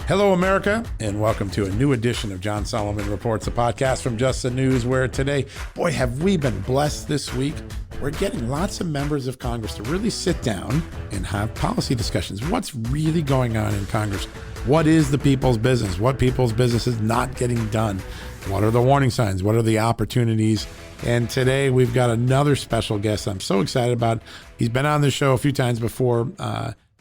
Hello, America, and welcome to a new edition of John Sullivan Reports, a podcast from Just the News, where today, boy, have we been blessed this week. We're getting lots of members of Congress to really sit down and have policy discussions. What's really going on in Congress? What is the people's business? What people's business is not getting done? What are the warning signs? What are the opportunities? And today we've got another special guest I'm so excited about. He's been on the show a few times before.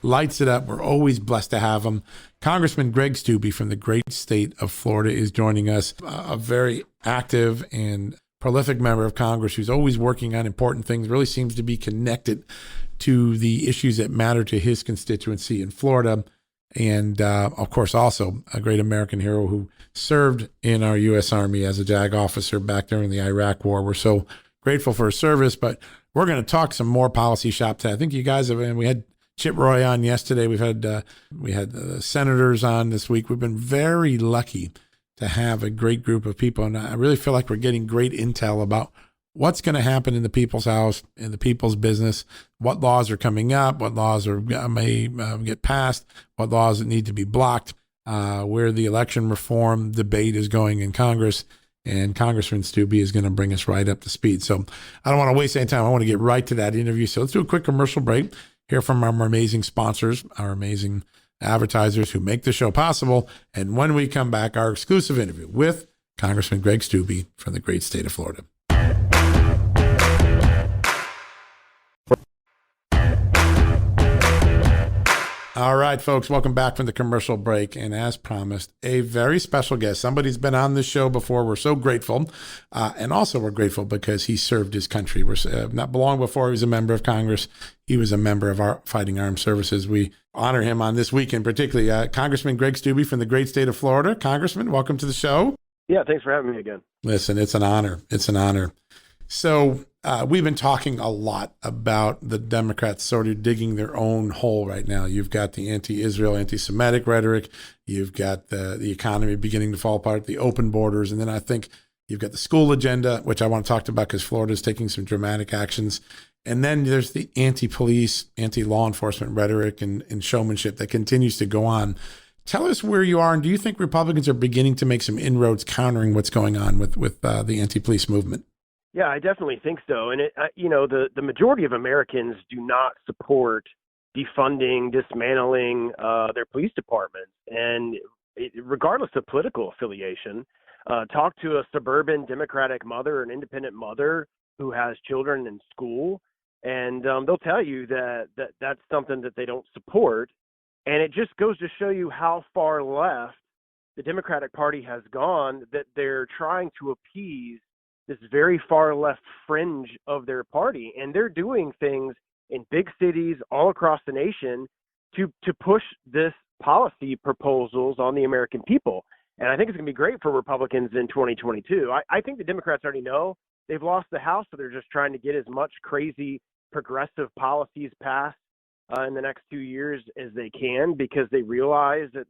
Lights it up. We're always blessed to have him. Congressman Greg Steube from the great state of Florida is joining us, a very active and prolific member of Congress who's always working on important things, really seems to be connected to the issues that matter to his constituency in Florida. And of course, also a great American hero who served in our U.S. Army as a JAG officer back during the Iraq War. We're so grateful for his service, but we're going to talk some more policy shop today. I think you guys have, and we had Chip Roy on yesterday. We had senators on this week. We've been very lucky to have a great group of people, and I really feel like we're getting great intel about what's going to happen in the people's house, in the people's business, what laws are coming up, what laws may get passed, what laws that need to be blocked, where the election reform debate is going in Congress. And Congressman Steube is going to bring us right up to speed. So I don't want to waste any time. I want to get right to that interview. So let's do a quick commercial break. Hear from our amazing sponsors, our amazing advertisers who make the show possible. And when we come back, our exclusive interview with Congressman Greg Steube from the great state of Florida. All right, folks, welcome back from the commercial break. And as promised, a very special guest. Somebody's been on this show before. We're so grateful. And also we're grateful because he served his country. Not long before he was a member of Congress, he was a member of our fighting armed services. We honor him on this weekend, particularly Congressman Greg Steube from the great state of Florida. Congressman, welcome to the show. Yeah, thanks for having me again. Listen, it's an honor. It's an honor. So we've been talking a lot about the Democrats sort of digging their own hole right now. You've got the anti-Israel, anti-Semitic rhetoric. You've got the economy beginning to fall apart, the open borders. And then I think you've got the school agenda, which I want to talk about because Florida is taking some dramatic actions. And then there's the anti-police, anti-law enforcement rhetoric and showmanship that continues to go on. Tell us where you are, and do you think Republicans are beginning to make some inroads countering what's going on with the anti-police movement? Yeah, I definitely think so. And the majority of Americans do not support defunding, dismantling their police departments. And regardless of political affiliation, talk to a suburban Democratic mother, an independent mother who has children in school, and they'll tell you that's something that they don't support. And it just goes to show you how far left the Democratic Party has gone, that they're trying to appease this very far left fringe of their party. And they're doing things in big cities all across the nation to push this policy proposals on the American people. And I think it's going to be great for Republicans in 2022. I think the Democrats already know they've lost the House, so they're just trying to get as much crazy progressive policies passed in the next 2 years as they can, because they realize that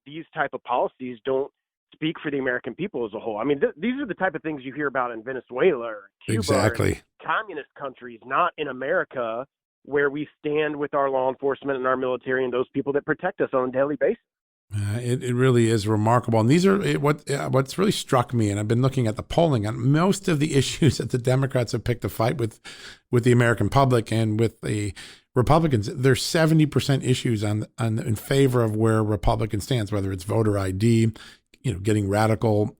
these type of policies don't speak for the American people as a whole. I mean, these are the type of things you hear about in Venezuela or Cuba, exactly, or communist countries, not in America, where we stand with our law enforcement and our military and those people that protect us on a daily basis. It really is remarkable. And these are what's really struck me, and I've been looking at the polling on most of the issues that the Democrats have picked a fight with the American public and with the Republicans. There's 70% issues in favor of where Republicans stands, whether it's voter ID, getting radical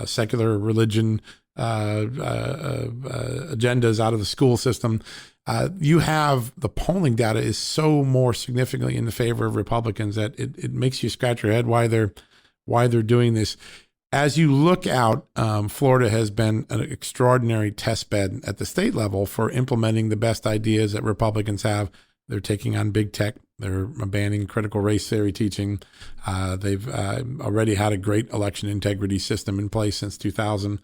secular religion agendas out of the school system. You have the polling data is so more significantly in the favor of Republicans that it makes you scratch your head why they're doing this. As you look out, Florida has been an extraordinary test bed at the state level for implementing the best ideas that Republicans have. They're taking on big tech. They're banning critical race theory teaching. They've already had a great election integrity system in place since 2000.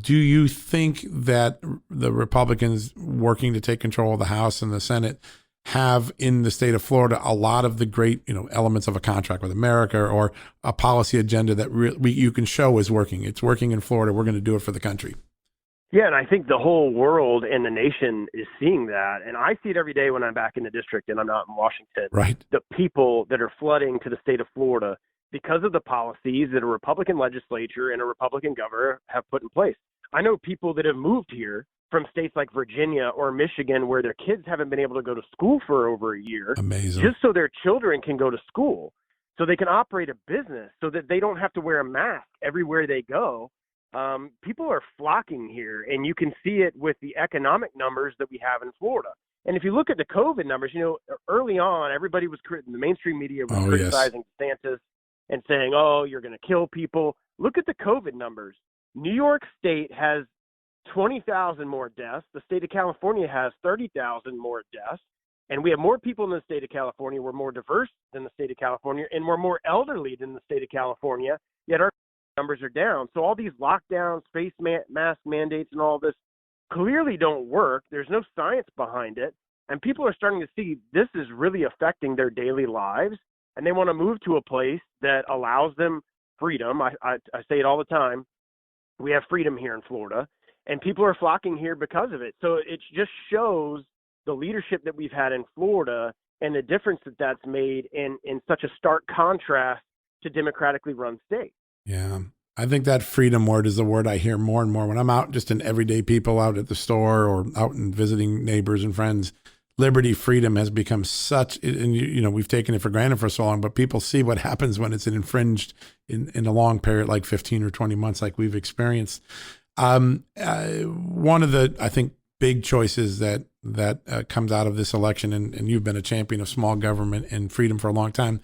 Do you think that the Republicans working to take control of the House and the Senate have in the state of Florida a lot of the great, elements of a contract with America or a policy agenda that you can show is working? It's working in Florida. We're going to do it for the country. Yeah, and I think the whole world and the nation is seeing that. And I see it every day when I'm back in the district and I'm not in Washington. Right. The people that are flooding to the state of Florida because of the policies that a Republican legislature and a Republican governor have put in place. I know people that have moved here from states like Virginia or Michigan where their kids haven't been able to go to school for over a year. Amazing. Just so their children can go to school, so they can operate a business, so that they don't have to wear a mask everywhere they go. People are flocking here, and you can see it with the economic numbers that we have in Florida. And if you look at the COVID numbers, early on, everybody was the mainstream media was criticizing DeSantis and saying, "Oh, you're going to kill people." Look at the COVID numbers. New York State has 20,000 more deaths. The state of California has 30,000 more deaths. And we have more people in the state of California. We're more diverse than the state of California, and we're more elderly than the state of California, yet our numbers are down. So all these lockdowns, face mask mandates, and all this clearly don't work. There's no science behind it. And people are starting to see this is really affecting their daily lives, and they want to move to a place that allows them freedom. I say it all the time. We have freedom here in Florida, and people are flocking here because of it. So it just shows the leadership that we've had in Florida and the difference that that's made in such a stark contrast to democratically run states. Yeah. I think that freedom word is the word I hear more and more when I'm out just in everyday people out at the store or out and visiting neighbors and friends. Liberty, freedom has become such, and we've taken it for granted for so long, but people see what happens when it's infringed in a long period, like 15 or 20 months, like we've experienced. One of the, I think, big choices that comes out of this election, and you've been a champion of small government and freedom for a long time.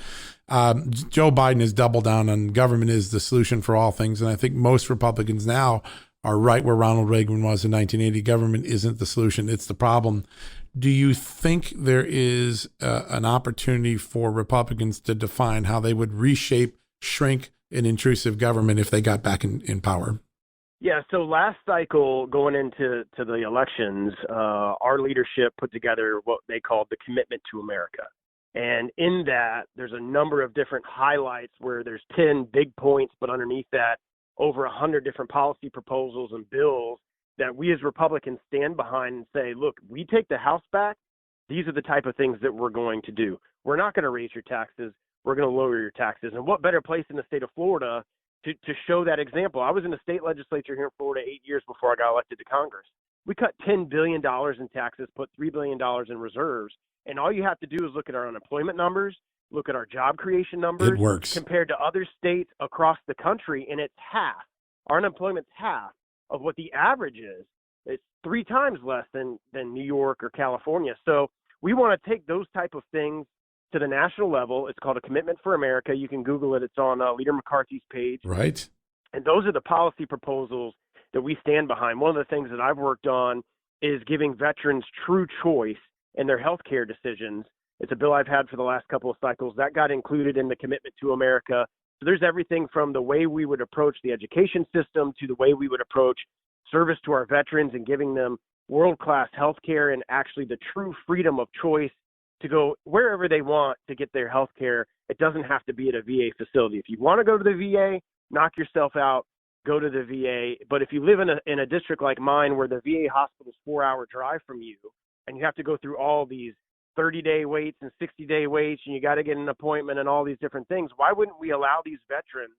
Joe Biden has doubled down on government is the solution for all things, and I think most Republicans now are right where Ronald Reagan was in 1980. Government isn't the solution, it's the problem. Do you think there is an opportunity for Republicans to define how they would reshape, shrink an intrusive government if they got back in power? Yeah, so last cycle, going into the elections, our leadership put together what they called the Commitment to America. And in that, there's a number of different highlights where there's 10 big points, but underneath that, over 100 different policy proposals and bills that we as Republicans stand behind and say, look, we take the House back, these are the type of things that we're going to do. We're not going to raise your taxes. We're going to lower your taxes. And what better place in the state of Florida to show that example? I was in the state legislature here in Florida 8 years before I got elected to Congress. We cut $10 billion in taxes, put $3 billion in reserves. And all you have to do is look at our unemployment numbers, look at our job creation numbers. It works. Compared to other states across the country, and it's half. Our unemployment's half of what the average is. It's 3 times less than New York or California. So we want to take those type of things to the national level. It's called a Commitment for America. You can Google it. It's on Leader McCarthy's page. Right. And those are the policy proposals that we stand behind. One of the things that I've worked on is giving veterans true choice in their health care decisions. It's a bill I've had for the last couple of cycles. That got included in the Commitment to America. So there's everything from the way we would approach the education system to the way we would approach service to our veterans and giving them world-class health care and actually the true freedom of choice to go wherever they want to get their health care. It doesn't have to be at a VA facility. If you want to go to the VA, knock yourself out, go to the VA. But if you live in a district like mine where the VA hospital is 4-hour drive from you and you have to go through all these 30-day waits and 60-day waits and you got to get an appointment and all these different things, why wouldn't we allow these veterans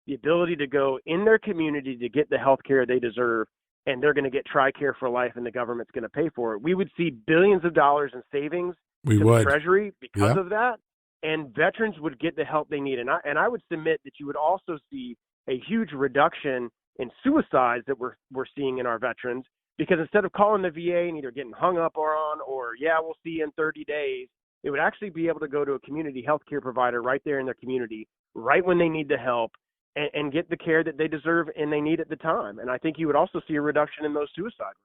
the ability to go in their community to get the health care they deserve, and they're going to get TRICARE for life and the government's going to pay for it? We would see billions of dollars in savings to the Treasury because of that, and veterans would get the help they need. And I would submit that you would also see a huge reduction in suicides that we're seeing in our veterans, because instead of calling the VA and either getting hung up on or, we'll see you in 30 days, they would actually be able to go to a community health care provider right there in their community, right when they need the help, and get the care that they deserve and they need at the time. And I think you would also see a reduction in those suicides.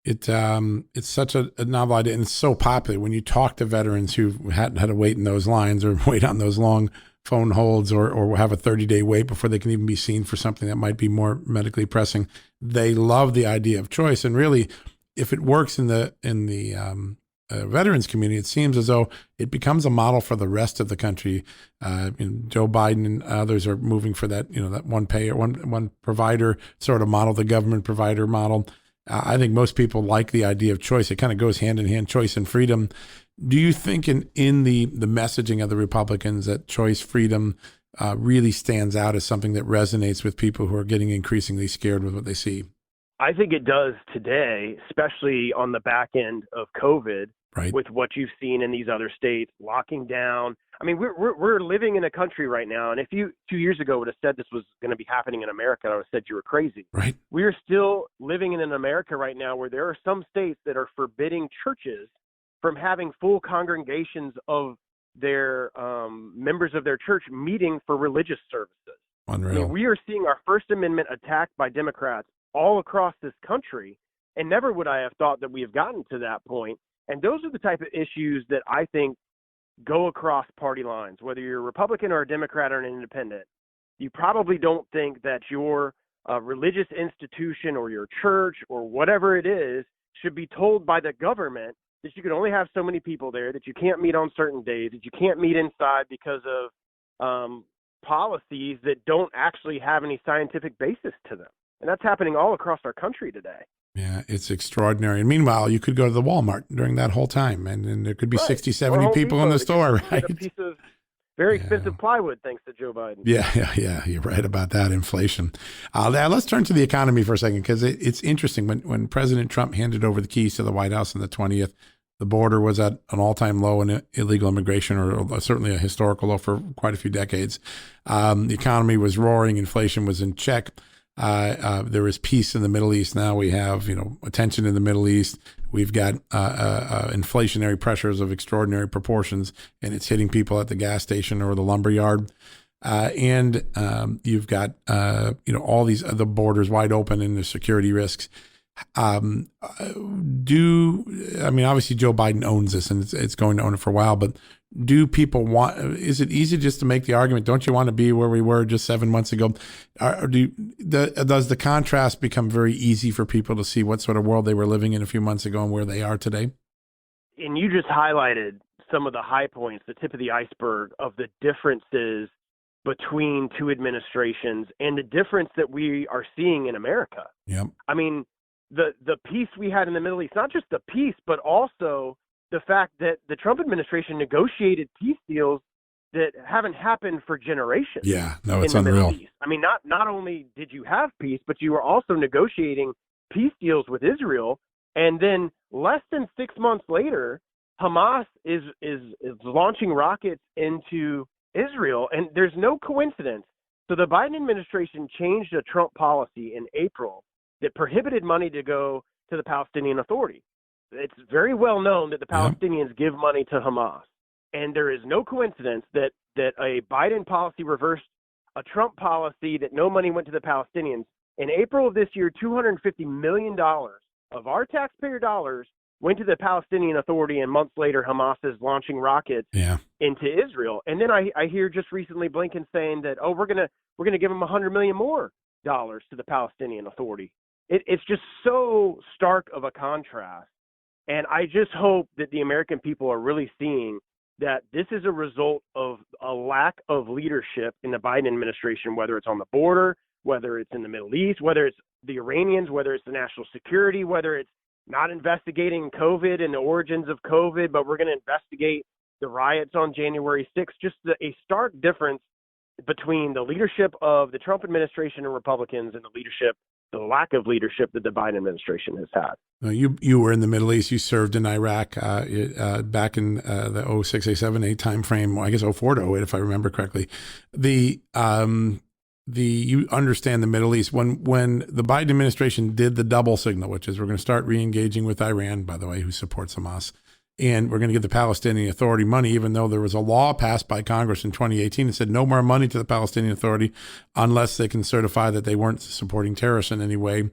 It's such a novel idea, and it's so popular when you talk to veterans who hadn't had to wait in those lines or wait on those long phone holds or have a 30-day wait before they can even be seen for something that might be more medically pressing. They love the idea of choice, and really, if it works in the veterans community, it seems as though it becomes a model for the rest of the country. Joe Biden and others are moving for that, that one payer, one provider sort of model, the government provider model. I think most people like the idea of choice. It kind of goes hand in hand, choice and freedom. Do you think in the messaging of the Republicans that choice, freedom really stands out as something that resonates with people who are getting increasingly scared with what they see? I think it does today, especially on the back end of COVID, right, with what you've seen in these other states locking down. I mean, we're living in a country right now, and if you 2 years ago would have said this was going to be happening in America, I would have said you were crazy. Right. We are still living in an America right now where there are some states that are forbidding churches from having full congregations of their members of their church meeting for religious services. Unreal. I mean, we are seeing our First Amendment attacked by Democrats all across this country, and never would I have thought that we have gotten to that point. And those are the type of issues that I think go across party lines, whether you're a Republican or a Democrat or an independent. You probably don't think that your religious institution or your church or whatever it is should be told by the government that you can only have so many people there, that you can't meet on certain days, that you can't meet inside because of policies that don't actually have any scientific basis to them. And that's happening all across our country today. Yeah, it's extraordinary. And meanwhile, you could go to the Walmart during that whole time, and there could be right. 60, 70 people in the store, right? A piece of very expensive plywood, thanks to Joe Biden. Yeah. You're right about that, inflation. Now let's turn to the economy for a second, because it's interesting. When President Trump handed over the keys to the White House on the 20th, the border was at an all-time low in illegal immigration, or certainly a historical low for quite a few decades. The economy was roaring. Inflation was in check. There is peace in the Middle East now. We have, attention in the Middle East. We've got inflationary pressures of extraordinary proportions, and it's hitting people at the gas station or the lumber yard. And you've got, all these other borders wide open and the security risks. Obviously Joe Biden owns this, and it's going to own it for a while, but do people is it easy just to make the argument, don't you want to be where we were just 7 months ago? Does the contrast become very easy for people to see what sort of world they were living in a few months ago and where they are today? And you just highlighted some of the high points, the tip of the iceberg of the differences between two administrations and the difference that we are seeing in America. Yep. I mean, the peace we had in the Middle East, not just the peace, but also the fact that the Trump administration negotiated peace deals that haven't happened for generations. Yeah, no, it's in the unreal. Middle East. I mean, not only did you have peace, but you were also negotiating peace deals with Israel. And then less than 6 months later, Hamas is launching rockets into Israel. And there's no coincidence. So the Biden administration changed a Trump policy in April that prohibited money to go to the Palestinian Authority. It's very well known that the Palestinians give money to Hamas. And there is no coincidence that a Biden policy reversed a Trump policy that no money went to the Palestinians. In April of this year, $250 million of our taxpayer dollars went to the Palestinian Authority, and months later, Hamas is launching rockets into Israel. And then I hear just recently Blinken saying that, we're gonna give them $100 million more dollars to the Palestinian Authority. It's just so stark of a contrast. And I just hope that the American people are really seeing that this is a result of a lack of leadership in the Biden administration, whether it's on the border, whether it's in the Middle East, whether it's the Iranians, whether it's the national security, whether it's not investigating COVID and the origins of COVID, but we're going to investigate the riots on January 6th. Just a stark difference between the leadership of the Trump administration and Republicans and the lack of leadership that the Biden administration has had. You were in the Middle East. You served in Iraq back in the 06, 07, 08 timeframe. Well, I guess 04 to 08, if I remember correctly. You understand the Middle East. When the Biden administration did the double signal, which is we're going to start re-engaging with Iran, by the way, who supports Hamas, and we're going to give the Palestinian Authority money, even though there was a law passed by Congress in 2018 that said no more money to the Palestinian Authority unless they can certify that they weren't supporting terrorists in any way.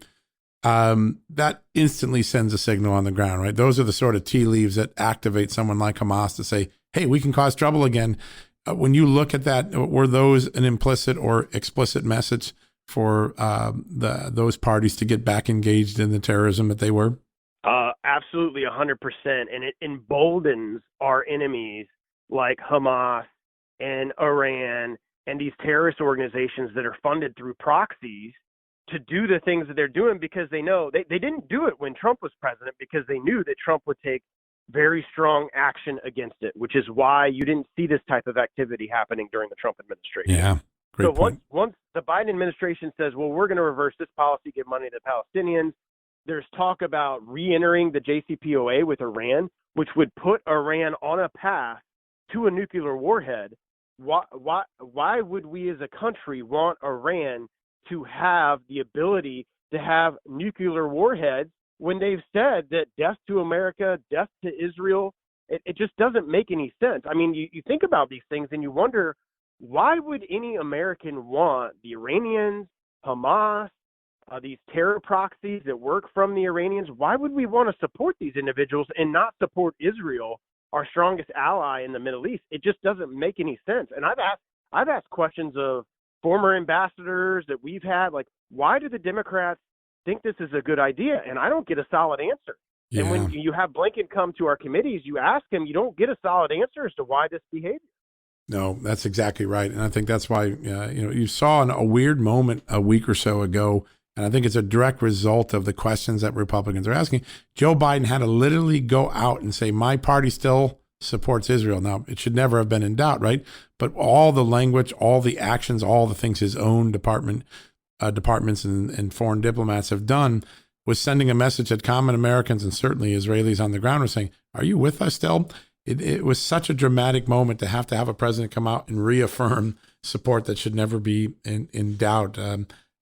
That instantly sends a signal on the ground, right? Those are the sort of tea leaves that activate someone like Hamas to say, hey, we can cause trouble again. When you look at that, were those an implicit or explicit message for those parties to get back engaged in the terrorism that they were? absolutely 100%. And it emboldens our enemies like Hamas and Iran and these terrorist organizations that are funded through proxies to do the things that they're doing, because they know they didn't do it when Trump was president, because they knew that Trump would take very strong action against it, which is why you didn't see this type of activity happening during the Trump administration. Yeah, great so point. Once the Biden administration says, well, we're going to reverse this policy, give money to the Palestinians, there's talk about re-entering the JCPOA with Iran, which would put Iran on a path to a nuclear warhead. Why would we as a country want Iran to have the ability to have nuclear warheads when they've said that death to America, death to Israel? It just doesn't make any sense. I mean, you think about these things and you wonder, why would any American want the Iranians, Hamas, these terror proxies that work from the Iranians? Why would we want to support these individuals and not support Israel, our strongest ally in the Middle East? It just doesn't make any sense. And I've asked questions of former ambassadors that we've had, like, why do the Democrats think this is a good idea? And I don't get a solid answer. Yeah. And when you have Blinken come to our committees, you ask him, you don't get a solid answer as to why this behavior. No, that's exactly right. And I think that's why, you saw a weird moment a week or so ago, and I think it's a direct result of the questions that Republicans are asking. Joe Biden had to literally go out and say, my party still supports Israel. Now, it should never have been in doubt, right? But all the language, all the actions, all the things his own departments and foreign diplomats have done was sending a message that common Americans and certainly Israelis on the ground were saying, are you with us still? It was such a dramatic moment to have a president come out and reaffirm support that should never be in doubt.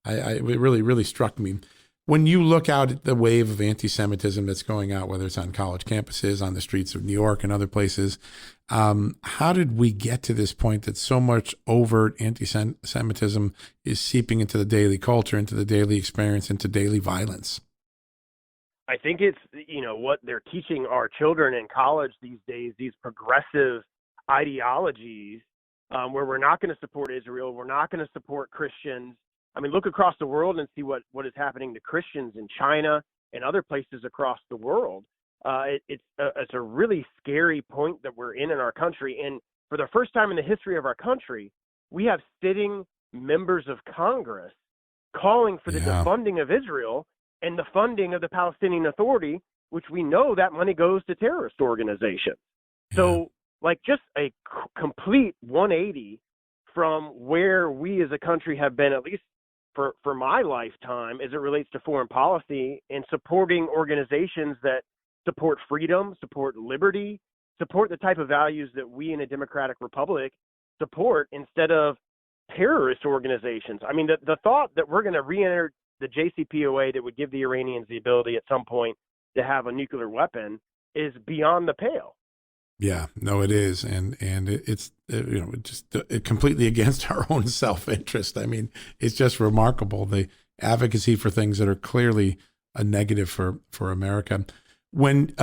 It really, really struck me. When you look out at the wave of anti-Semitism that's going out, whether it's on college campuses, on the streets of New York and other places, how did we get to this point that so much overt anti-Semitism is seeping into the daily culture, into the daily experience, into daily violence? I think it's, what they're teaching our children in college these days, these progressive ideologies, where we're not going to support Israel, we're not going to support Christians. I mean, look across the world and see what is happening to Christians in China and other places across the world. It's a really scary point that we're in our country. And for the first time in the history of our country, we have sitting members of Congress calling for the defunding of Israel and the funding of the Palestinian Authority, which we know that money goes to terrorist organizations. So, just a complete 180 from where we as a country have been, at least for my lifetime, as it relates to foreign policy and supporting organizations that support freedom, support liberty, support the type of values that we in a democratic republic support, instead of terrorist organizations. I mean, the thought that we're going to re-enter the JCPOA that would give the Iranians the ability at some point to have a nuclear weapon is beyond the pale. Yeah, no, it is, and it's completely against our own self-interest. I mean, it's just remarkable, the advocacy for things that are clearly a negative for America. When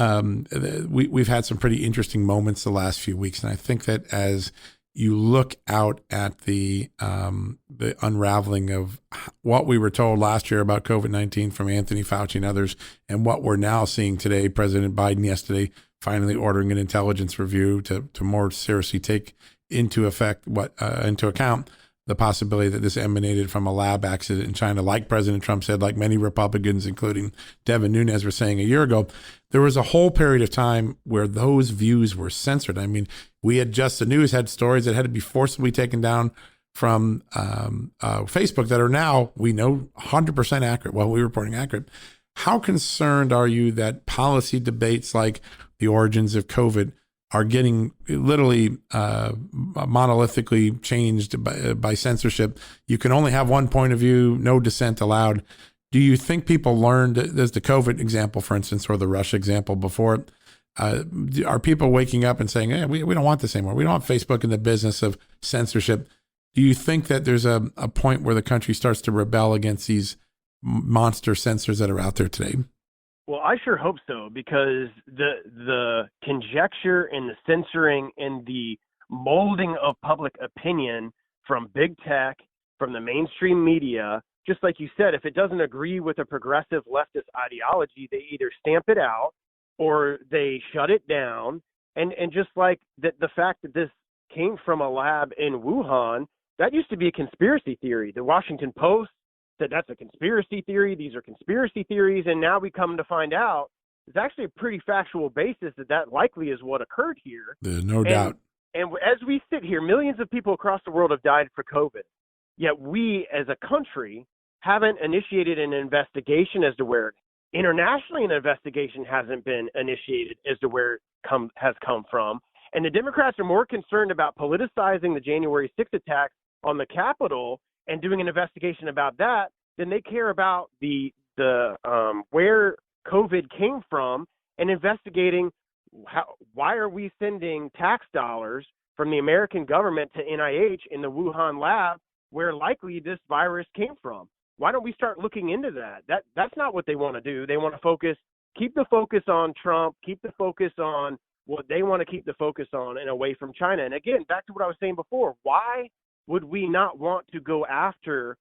we've had some pretty interesting moments the last few weeks, and I think that as you look out at the unraveling of what we were told last year about COVID-19 from Anthony Fauci and others, and what we're now seeing today, President Biden yesterday finally ordering an intelligence review to more seriously take into account the possibility that this emanated from a lab accident in China. Like President Trump said, like many Republicans, including Devin Nunes, were saying a year ago, there was a whole period of time where those views were censored. I mean, we had Just the News had stories that had to be forcibly taken down from Facebook that are now, we know, 100% accurate. Well, we're reporting accurate. How concerned are you that policy debates like the origins of COVID are getting literally monolithically changed by censorship? You can only have one point of view, no dissent allowed. Do you think people learned, there's the COVID example, for instance, or the Russia example before it, are people waking up and saying, we don't want this anymore. We don't want Facebook in the business of censorship. Do you think that there's a point where the country starts to rebel against these monster censors that are out there today? Well, I sure hope so, because the conjecture and the censoring and the molding of public opinion from big tech, from the mainstream media, just like you said, if it doesn't agree with a progressive leftist ideology, they either stamp it out or they shut it down. And just like the fact that this came from a lab in Wuhan, that used to be a conspiracy theory. The Washington Post said that's a conspiracy theory. These are conspiracy theories. And now we come to find out it's actually a pretty factual basis that likely is what occurred here. There's no doubt. And as we sit here, millions of people across the world have died for COVID. Yet we as a country haven't initiated an investigation as to where internationally an investigation hasn't been initiated as to where it has come from. And the Democrats are more concerned about politicizing the January 6th attack on the Capitol and doing an investigation about that than they care about the where COVID came from and investigating why are we sending tax dollars from the American government to NIH in the Wuhan lab where likely this virus came from. Why don't we start looking into that? That's not what they want to do. They want to keep the focus on Trump, keep the focus on what they want to keep the focus on and away from China. And again, back to what I was saying before, why would we not want to go after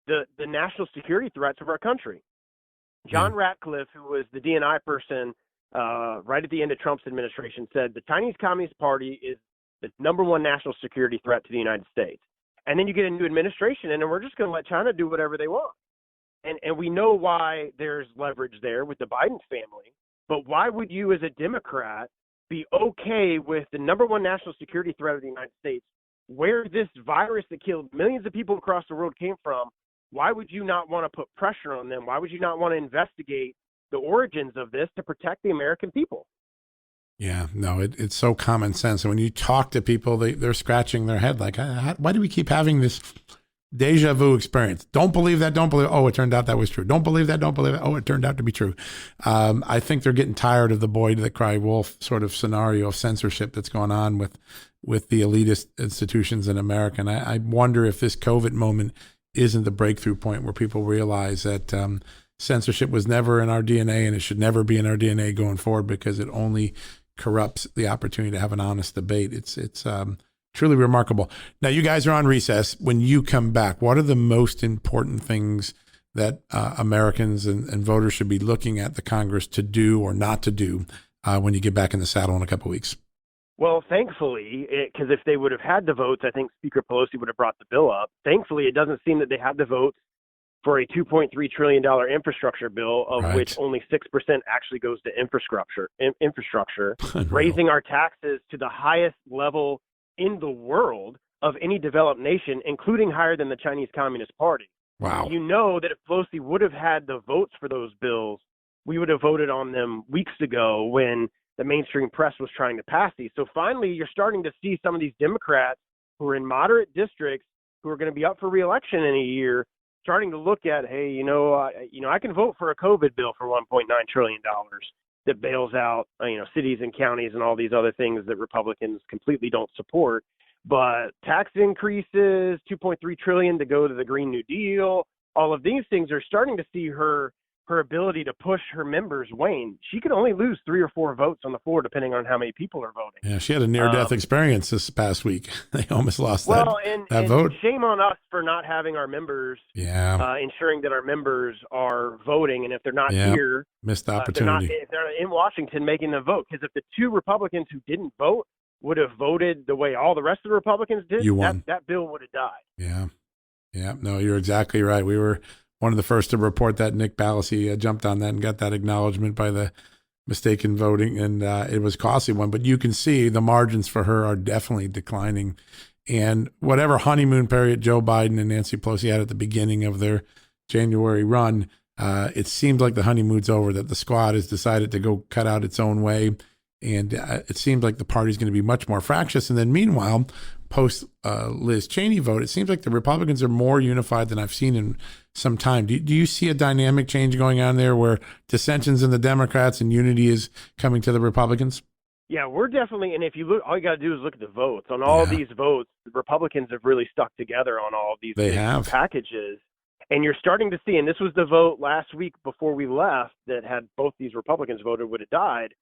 the national security threats of our country? John Ratcliffe, who was the DNI person right at the end of Trump's administration, said the Chinese Communist Party is the number one national security threat to the United States. And then you get a new administration, and then we're just going to let China do whatever they want. And we know why there's leverage there with the Biden family. But why would you as a Democrat be okay with the number one national security threat of the United States, where this virus that killed millions of people across the world came from? Why would you not want to put pressure on them? Why would you not want to investigate the origins of this to protect the American people? Yeah, no, it's so common sense. And when you talk to people, they're scratching their head like, why do we keep having this deja vu experience? Don't believe that. Don't believe. Oh, it turned out that was true. Don't believe that. Don't believe it. Oh, it turned out to be true. I think they're getting tired of the boy that cried wolf sort of scenario of censorship that's going on with the elitist institutions in America. And I wonder if this COVID moment isn't the breakthrough point where people realize that censorship was never in our DNA and it should never be in our DNA going forward, because it only corrupts the opportunity to have an honest debate. It's truly remarkable. Now, you guys are on recess. When you come back, what are the most important things that Americans and voters should be looking at the Congress to do or not to do when you get back in the saddle in a couple of weeks? Well, thankfully, because if they would have had the votes, I think Speaker Pelosi would have brought the bill up. Thankfully, it doesn't seem that they have the votes for a $2.3 trillion infrastructure bill, of which only 6% actually goes to infrastructure, raising our taxes to the highest level in the world of any developed nation, including higher than the Chinese Communist Party. Wow. You know that if Pelosi would have had the votes for those bills, we would have voted on them weeks ago when the mainstream press was trying to pass these. So finally, you're starting to see some of these Democrats who are in moderate districts who are going to be up for re-election in a year starting to look at, hey, I can vote for a COVID bill for $1.9 trillion that bails out, cities and counties and all these other things that Republicans completely don't support. But tax increases, $2.3 trillion to go to the Green New Deal, all of these things are starting to see her ability to push her members wane. She could only lose 3 or 4 votes on the floor, depending on how many people are voting. Yeah, she had a near-death experience this past week. They almost lost that vote. Shame on us for not having our members, ensuring that our members are voting. And if they're not here, missed opportunity. If they're not in Washington making the vote, because if the 2 Republicans who didn't vote would have voted the way all the rest of the Republicans did, that bill would have died. Yeah. No, you're exactly right. We were one of the first to report that. Nick Ballasy jumped on that and got that acknowledgement by the mistaken voting, and it was a costly one. But you can see the margins for her are definitely declining. And whatever honeymoon period Joe Biden and Nancy Pelosi had at the beginning of their January run, it seemed like the honeymoon's over, that the squad has decided to go cut out its own way. And it seems like the party's going to be much more fractious. And then meanwhile, post Liz Cheney vote, it seems like the Republicans are more unified than I've seen in some time. Do you see a dynamic change going on there where dissensions in the Democrats and unity is coming to the Republicans? Yeah, we're definitely, and if you look, all you got to do is look at the votes. On all these votes, the Republicans have really stuck together on all of these packages. And you're starting to see, and this was the vote last week before we left that had both these Republicans voted would have died.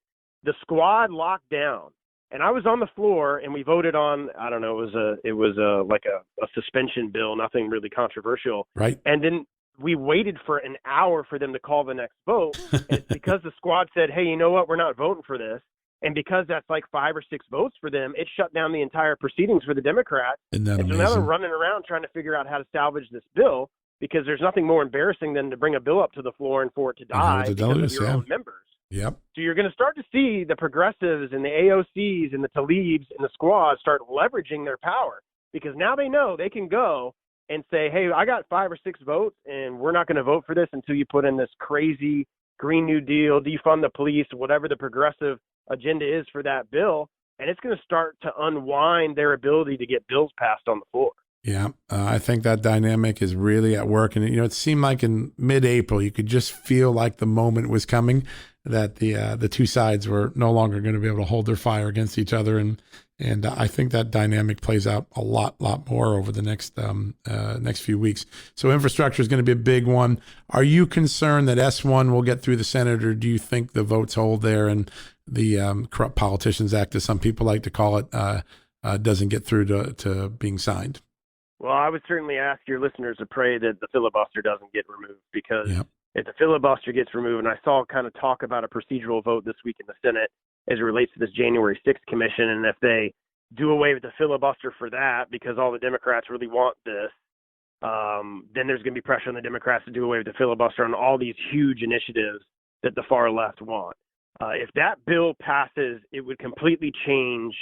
The squad locked down. And I was on the floor, and we voted on, I don't know, it was like a suspension bill, nothing really controversial. Right. And then we waited for an hour for them to call the next vote. And it's because the squad said, hey, you know what? We're not voting for this. And because that's like 5 or 6 votes for them, it shut down the entire proceedings for the Democrats. Isn't that and so amazing? now they're running around trying to figure out how to salvage this bill, because there's nothing more embarrassing than to bring a bill up to the floor and for it to die because of your own members. Yep. So you're going to start to see the progressives and the AOCs and the Talibs and the squad start leveraging their power, because now they know they can go and say, hey, I got 5 or 6 votes, and we're not going to vote for this until you put in this crazy Green New Deal, defund the police, whatever the progressive agenda is for that bill. And it's going to start to unwind their ability to get bills passed on the floor. Yeah, I think that dynamic is really at work. And, it seemed like in mid-April, you could just feel like the moment was coming, that the two sides were no longer going to be able to hold their fire against each other. And I think that dynamic plays out a lot more over the next few weeks. So infrastructure is going to be a big one. Are you concerned that S1 will get through the Senate, or do you think the votes hold there and the Corrupt Politicians Act, as some people like to call it, doesn't get through to being signed? Well, I would certainly ask your listeners to pray that the filibuster doesn't get removed, because if the filibuster gets removed, and I saw kind of talk about a procedural vote this week in the Senate as it relates to this January 6th commission, and if they do away with the filibuster for that because all the Democrats really want this, then there's going to be pressure on the Democrats to do away with the filibuster on all these huge initiatives that the far left want. If that bill passes, it would completely change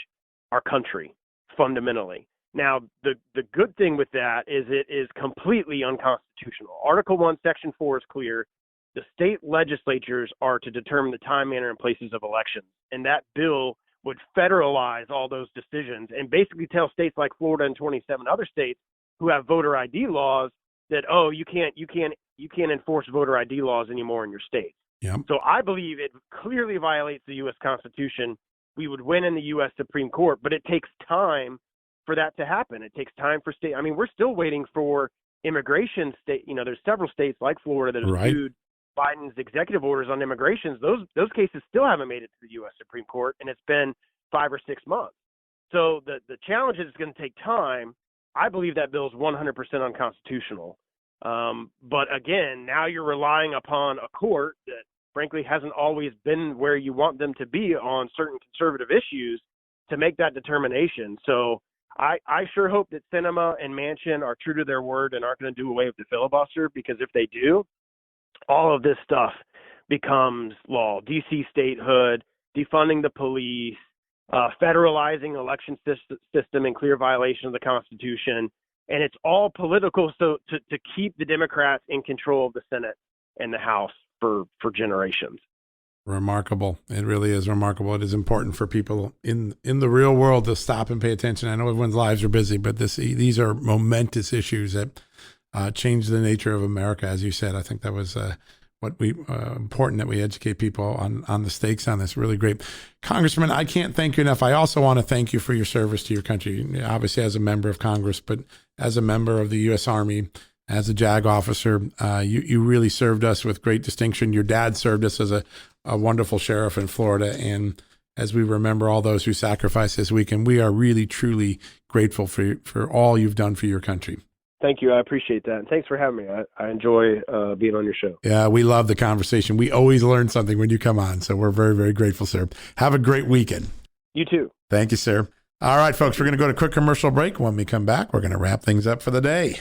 our country fundamentally. Now, the good thing with that is it is completely unconstitutional. Article 1, Section 4 is clear. The state legislatures are to determine the time, manner, and places of elections. And that bill would federalize all those decisions and basically tell states like Florida and 27 other states who have voter ID laws that, oh, you can't enforce voter ID laws anymore in your state. Yep. So I believe it clearly violates the U.S. Constitution. We would win in the U.S. Supreme Court, but it takes time for that to happen. It takes time for state. I mean, we're still waiting for immigration state. There's several states like Florida that have sued Biden's executive orders on immigrations. Those cases still haven't made it to the U.S. Supreme Court, and it's been 5 or 6 months. So the challenge is it's going to take time. I believe that bill is 100% unconstitutional. But again, now you're relying upon a court that frankly hasn't always been where you want them to be on certain conservative issues to make that determination. So I sure hope that Sinema and Manchin are true to their word and aren't going to do away with the filibuster, because if they do, all of this stuff becomes law. DC statehood, defunding the police, federalizing election system in clear violation of the Constitution. And it's all political, so to keep the Democrats in control of the Senate and the House for generations. Remarkable. It really is remarkable. It is important for people in the real world to stop and pay attention. I know everyone's lives are busy, but these are momentous issues that change the nature of America. As you said, I think that was important that we educate people on the stakes on this. Really great. Congressman, I can't thank you enough. I also want to thank you for your service to your country, obviously as a member of Congress, but as a member of the U.S. Army, as a JAG officer. You really served us with great distinction. Your dad served us as a wonderful sheriff in Florida. And as we remember all those who sacrificed this weekend, we are really, truly grateful for all you've done for your country. Thank you. I appreciate that. And thanks for having me. I enjoy being on your show. Yeah, we love the conversation. We always learn something when you come on. So we're very, very grateful, sir. Have a great weekend. You too. Thank you, sir. All right, folks, we're going to go to a quick commercial break. When we come back, we're going to wrap things up for the day.